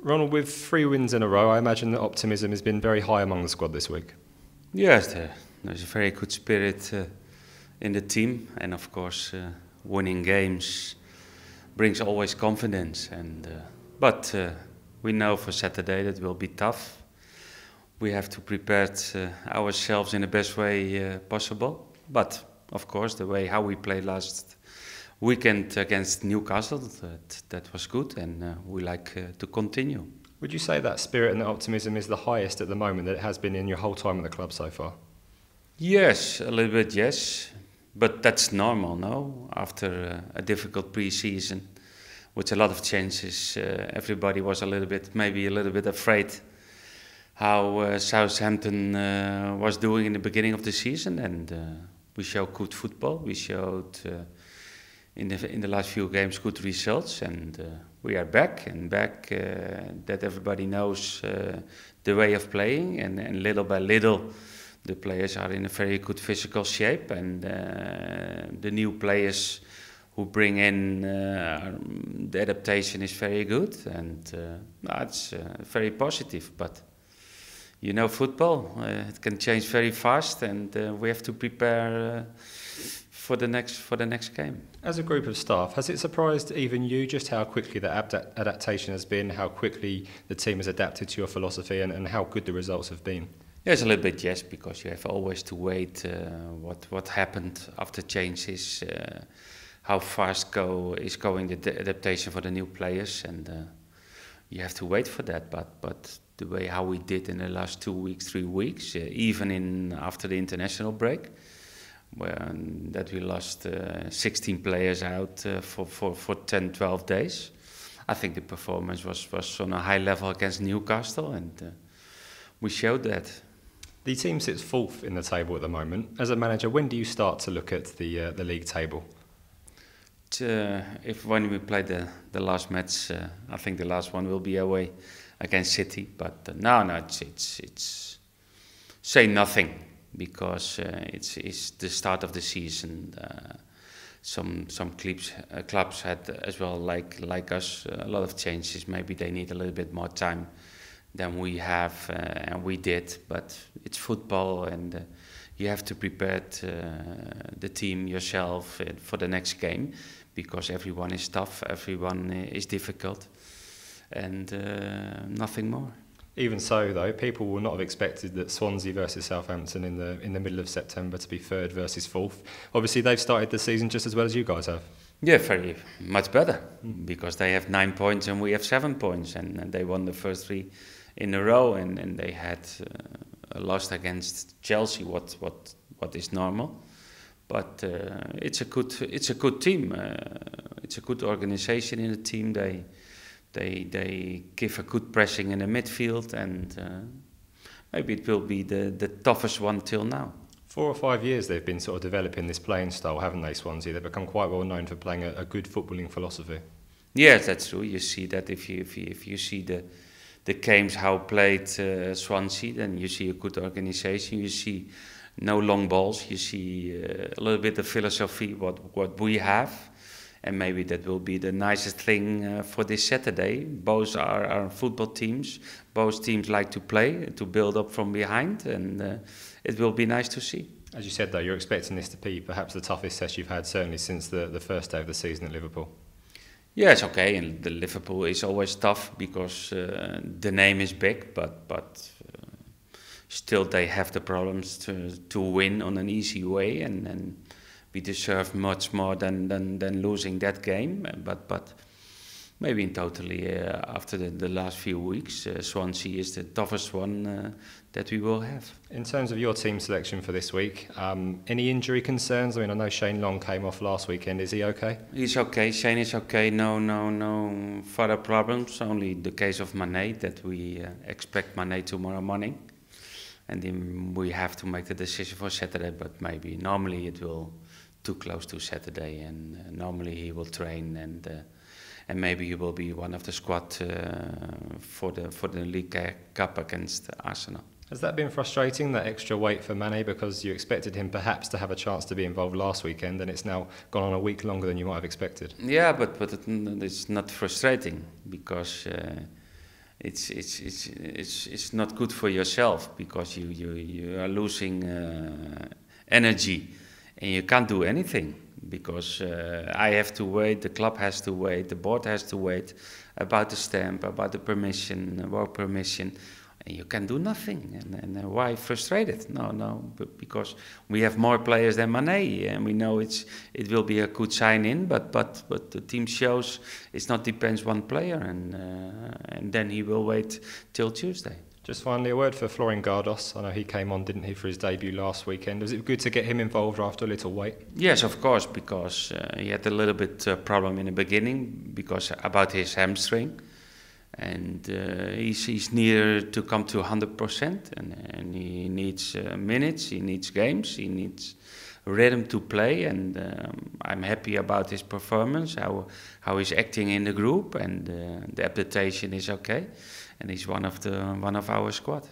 Ronald, with 3 wins in a row, I imagine that optimism has been very high among the squad this week. Yes, there's a very good spirit in the team, and of course, winning games brings always confidence. But we know for Saturday that will be tough. We have to prepare ourselves in the best way possible. But of course, the way how we played last weekend against Newcastle, that was good, and we like to continue. Would you say that spirit and that optimism is the highest at the moment that it has been in your whole time at the club so far? Yes, a little bit, yes. But that's normal, no? After a difficult pre-season with a lot of changes, everybody was maybe a little bit afraid how Southampton was doing in the beginning of the season, and we showed good football. We showed in the last few games good results, and we are back that everybody knows the way of playing, and little by little the players are in a very good physical shape, and the new players who bring in the adaptation is very good, and it's very positive. But you know, football it can change very fast, and we have to prepare for the next game. As a group of staff, has it surprised even you just how quickly the adaptation has been, how quickly the team has adapted to your philosophy, and how good the results have been? Yes, a little bit, yes, because you have always to wait what happened after changes, how fast is going the adaptation for the new players, and you have to wait for that. But the way how we did in the last 2 weeks, 3 weeks, even after the international break, that we lost 16 players out for 10, 12 days. I think the performance was on a high level against Newcastle, and we showed that. The team sits fourth in the table at the moment. As a manager, when do you start to look at the league table? When we play the last match, I think the last one will be away against City. But no, it's say nothing, because it's the start of the season. Some clubs had as well, like us, a lot of changes. Maybe they need a little bit more time than we have, and we did. But it's football, and you have to prepare the team yourself for the next game, because everyone is tough, everyone is difficult, and nothing more. Even so, though, people will not have expected that Swansea versus Southampton in the middle of September to be third versus fourth. Obviously, they've started the season just as well as you guys have. Yeah, very much better, because they have 9 points and we have 7 points, and they won the first 3 in a row, and they had a loss against Chelsea, what is normal. But it's a good team. It's a good organisation in the team. They give a good pressing in the midfield, and maybe it will be the toughest one till now. 4 or 5 years they've been sort of developing this playing style, haven't they, Swansea? They've become quite well known for playing a good footballing philosophy. Yes, that's true. You see that if you see the games how played Swansea, then you see a good organisation. You see no long balls. You see a little bit of philosophy what we have, and maybe that will be the nicest thing for this Saturday. Both are football teams. Both teams like to play, to build up from behind, and it will be nice to see. As you said, though, you're expecting this to be perhaps the toughest test you've had, certainly since the first day of the season at Liverpool. Yes, okay, and the Liverpool is always tough because the name is big, but still they have the problems to win on an easy way, and we deserve much more than losing that game. But maybe in totally after the last few weeks, Swansea is the toughest one that we will have. In terms of your team selection for this week, any injury concerns? I mean, I know Shane Long came off last weekend. Is he okay? He's okay. Shane is okay. No further problems. Only the case of Mane, that we expect Mane tomorrow morning, and then we have to make the decision for Saturday. But maybe normally it will too close to Saturday, and normally he will train, and maybe he will be one of the squad for the League Cup against Arsenal. Has that been frustrating, that extra weight for Mane, because you expected him perhaps to have a chance to be involved last weekend, and it's now gone on a week longer than you might have expected? Yeah, but it's not frustrating, because it's not good for yourself, because you are losing energy, and you can't do anything, because I have to wait, the club has to wait, the board has to wait about the stamp, about the permission, work permission, and you can do nothing. And why frustrated? No, but because we have more players than Mane, and we know it will be a good sign-in, but the team shows it's not depends one player, and then he will wait till Tuesday. Just finally, a word for Florian Gardos. I know he came on, didn't he, for his debut last weekend. Was it good to get him involved after a little wait? Yes, of course, because he had a little bit problem in the beginning because about his hamstring, and he's near to come to 100%, and he needs minutes, he needs games, he needs rhythm to play, and I'm happy about his performance, how he's acting in the group, and the adaptation is okay. And he's one of our squad.